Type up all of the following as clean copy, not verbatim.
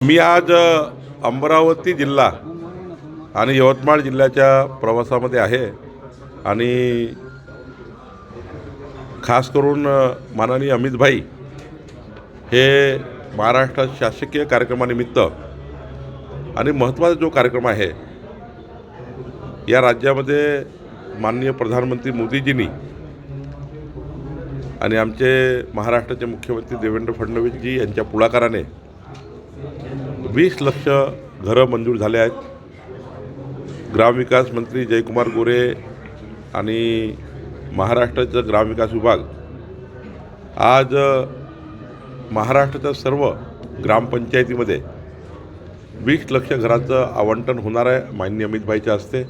मी आज अमरावती जिल्हा आणि यवतमाळ जिल्ह्याच्या प्रवासामध्ये आहे आणि खास करून माननीय अमित भाई हे महाराष्ट्रात शासकीय कार्यक्रमानिमित्त आणि महत्त्वाचा जो कार्यक्रम आहे या राज्यामध्ये माननीय प्रधानमंत्री मोदीजींनी आणि आमचे महाराष्ट्राचे मुख्यमंत्री देवेंद्र फडणवीसजी यांच्या पुढाकाराने 20 लाख घरं मंजूर झाले आहेत. ग्रामविकास मंत्री जयकुमार गोरे आणि महाराष्ट्राचा ग्रामविकास विभाग आज महाराष्ट्राच्या सर्व ग्रामपंचायतीमध्ये 20 लाख घराचं आवंटन होणार आहे. माननीय अमितभाईच्या हस्ते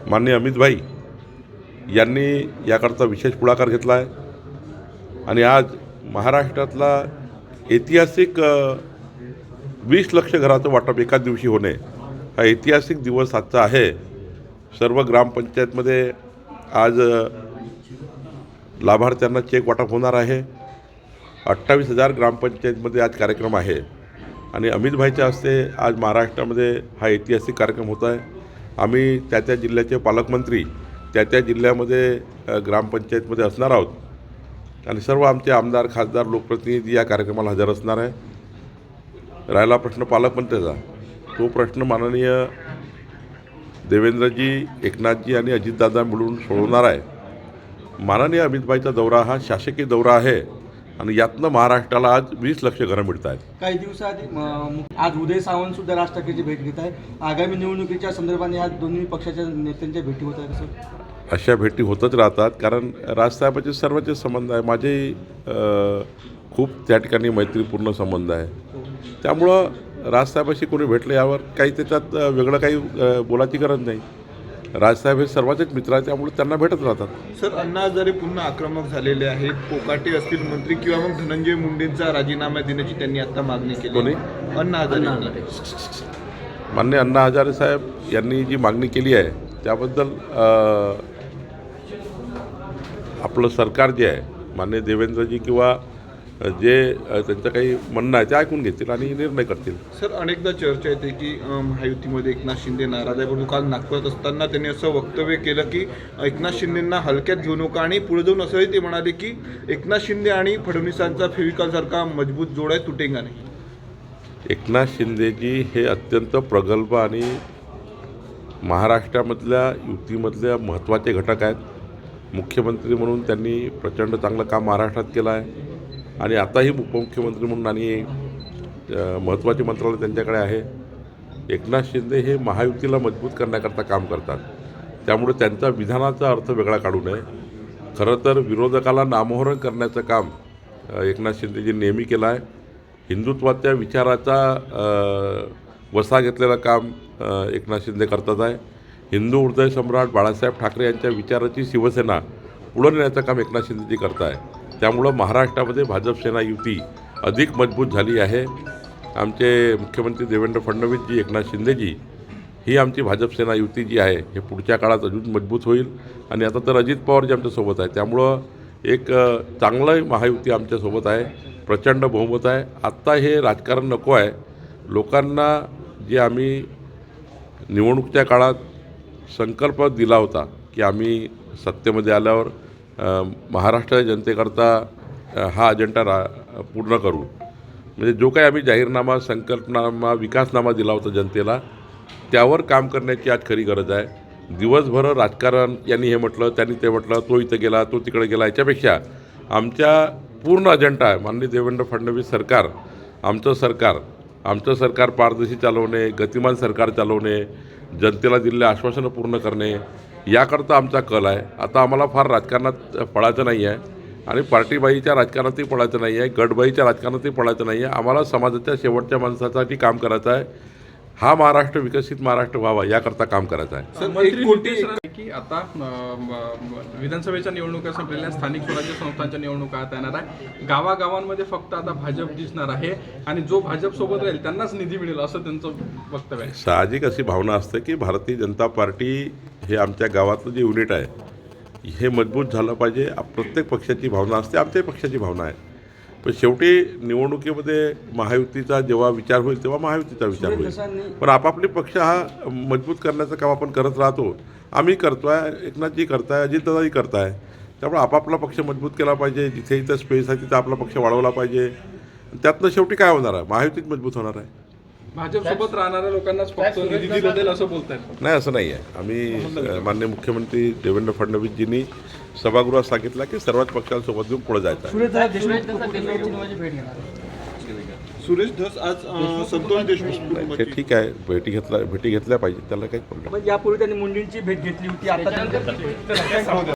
माननीय अमितभाई यांनी याकरता विशेष पुढाकार घेतला आहे आणि आज महाराष्ट्रातला ऐतिहासिक 20 लाख घराचं वाटप एकाच दिवशी होणे हा ऐतिहासिक दिवस आजचा आहे. सर्व ग्रामपंचायतमध्ये आज लाभार्थ्यांना चेक वाटप होणार आहे. 28,000 ग्रामपंचायतमध्ये आज कार्यक्रम आहे आणि अमितभाईच्या हस्ते आज महाराष्ट्रामध्ये हा ऐतिहासिक कार्यक्रम होत आहे. आम्ही त्या जिल्ह्याचे पालकमंत्री त्या जिल्ह्यामध्ये ग्रामपंचायतमध्ये असणार आहोत आणि सर्व आमचे आमदार खासदार लोकप्रतिनिधी या कार्यक्रमाला हजर असणार आहे. राहिला प्रश्न पालकमंत्र्याचा, तो प्रश्न माननीय देवेंद्रजी, एकनाथजी आणि अजितदादा मिळून सोडवणार आहे. माननीय अमितभाईचा दौरा हा शासकीय दौरा आहे आणि यातनं महाराष्ट्राला आज 20 लाख घरं मिळत आहेत. काही दिवसाआधी आज उदय सावंत सुद्धा राज ठाकरेची भेट घेत आहे. आगामी निवडणुकीच्या संदर्भाने आज दोन्ही पक्षाच्या नेत्यांच्या भेटी होत आहेत सर. अशा भेटी होतच राहतात कारण राजसाहेबांचे सर्वचे संबंध आहे. माझेही खूप त्या ठिकाणी मैत्रीपूर्ण संबंध आहे. त्यामुळं राजसाहेबाशी कोणी भेटलं यावर काही त्याच्यात वेगळं काही बोलायची गरज नाही. राजसाहेब हे सर्वांचेच मित्र आहेत, त्यामुळे त्यांना भेटत राहतात. सर, अण्णा हजारे पुन्हा आक्रमक झालेले आहेत. कोकाटे असतील मंत्री किंवा मग धनंजय मुंडेंचा राजीनामा देण्याची त्यांनी आता मागणी केली. कोणी? अण्णा हजारे. माननीय अण्णा हजारे साहेब यांनी जी मागणी केली आहे त्याबद्दल आपलं सरकार जे आहे, माननीय देवेंद्रजी किंवा जे त्यांचं काही म्हणणं आहे ते ऐकून घेतील आणि निर्णय करतील. सर, अनेकदा चर्चा येते की महायुतीमध्ये एकनाथ शिंदे नाराज आहे, परंतु काल नागपुरात असताना त्यांनी असं वक्तव्य केलं की एकनाथ शिंदेंना हलक्यात घेऊ नका आणि पुढे जाऊन असंही ते म्हणाले की एकनाथ शिंदे आणि फडणवीसांचा फेविकॉलसारखा मजबूत जोड आहे, तुटेगा नाही. एकनाथ शिंदेजी हे अत्यंत प्रगल्भ आणि महाराष्ट्रामधल्या युतीमधल्या महत्त्वाचे घटक आहेत. मुख्यमंत्री म्हणून त्यांनी प्रचंड चांगलं काम महाराष्ट्रात केलं आहे आणि आताही उपमुख्यमंत्री म्हणून आणि महत्त्वाचे मंत्रालय त्यांच्याकडे आहे. एकनाथ शिंदे हे महायुतीला मजबूत करण्याकरता काम करतात, त्यामुळे त्यांचा विधानाचा अर्थ वेगळा काढू नये. खरं तर विरोधकाला नामोहरण करण्याचं काम एकनाथ शिंदेजी नेहमी केलं आहे. हिंदुत्वाच्या विचाराचा वसा घेतलेलं काम एकनाथ शिंदे करतात आहे. हिंदू हृदय सम्राट बाळासाहेब ठाकरे यांच्या विचाराची शिवसेना पुढे नेण्याचं काम एकनाथ शिंदेजी करत आहे. त्यामुळं महाराष्ट्रामध्ये भाजप सेना युती अधिक मजबूत झाली आहे. आमचे मुख्यमंत्री देवेंद्र फडणवीसजी, एकनाथ शिंदेजी ही आमची भाजप सेना युती जी आहे हे पुढच्या काळात अजून मजबूत होईल आणि आता तर अजित पवारजी आमच्यासोबत आहे, त्यामुळं एक चांगलं महायुती आमच्यासोबत आहे. प्रचंड बहुमत आहे. आत्ता हे राजकारण नको आहे. लोकांना जे आम्ही निवडणुकीच्या काळात संकल्प दिला होता की आम्ही सत्तेमध्ये आल्यावर महाराष्ट्राच्या जनतेकरता हा अजेंडा पूर्ण करू, म्हणजे जो काही आम्ही जाहीरनामा, संकल्पनामा, विकासनामा दिला होता जनतेला, त्यावर काम करण्याची आज खरी गरज आहे. दिवसभर राजकारण, यांनी हे म्हटलं, त्यांनी ते म्हटलं, तो इथं गेला, तो तिकडे गेला, याच्यापेक्षा आमच्या पूर्ण अजेंडा आहे माननीय देवेंद्र फडणवीस सरकार, आमचं सरकार पारदर्शी चालवणे, गतिमान सरकार चालवणे, जनतेला दिलेले आश्वासनं पूर्ण करणे, याकरता आमचा कल आहे. आता आम्हाला फार राजकारणात पडायचं नाही आहे आणि पार्टीबाईच्या राजकारणातही पडायचं नाही आहे, गटबाईच्या राजकारणातही पडायचं नाही आहे. आम्हाला समाजाच्या शेवटच्या माणसासाठी काम करायचं आहे. हा महाराष्ट्र विकसित महाराष्ट्र व्हावा याकरता काम करायचं आहे. सर, की आता विधानसभेच्या निवडणुका संपलेल्या, स्थानिक स्वराज्य संस्थांच्या निवडणुका आता येणार आहे. गावागावांमध्ये फक्त आता भाजप दिसणार आहे आणि जो भाजपसोबत राहील त्यांनाच निधी मिळेल असं त्यांचं वक्तव्य आहे. साहजिक अशी भावना असते की भारतीय जनता पार्टी हे आमच्या गावातलं जे युनिट आहे हे मजबूत झालं पाहिजे. प्रत्येक पक्षाची भावना असते, आमच्याही पक्षाची भावना आहे. पण शेवटी निवडणुकीमध्ये महायुतीचा जेव्हा विचार होईल तेव्हा महायुतीचा विचार सुरेश होईल. धसांनी पण आपापले पक्ष हा मजबूत करण्याचं काम आपण करत राहतो. आम्ही करतोय, एकनाथजी करताय, अजितदादाही करताय. त्यामुळे आपापला पक्ष मजबूत केला पाहिजे. जिथे इथं स्पेस आहे तिथं आपला पक्ष वाढवला पाहिजे. त्यातनं शेवटी काय होणार आहे, महायुतीत मजबूत होणार आहे. भाजपसोबत राहणाऱ्या लोकांनाच फक्त निधी दिला जाईल असं बोलतायत. नाही, असं नाही आहे. आम्ही माननीय मुख्यमंत्री देवेंद्र फडणवीसजींनी सभागृहात सांगितलं की सर्वच पक्षांसोबत घेऊन पुढे जायचं आहे. सुरेश धस देशमुख कुटुंबाची भेट घेणार आहे. सुरेश धस आज संतोष देशमुख ते कुटुंबाची ठीक आहे, भेटी घेतल्या पाहिजे, त्याला काही प्रॉब्लेम पण यापूर्वी त्यांनी मुंडेंची भेट घेतली होती. आता त्यांनी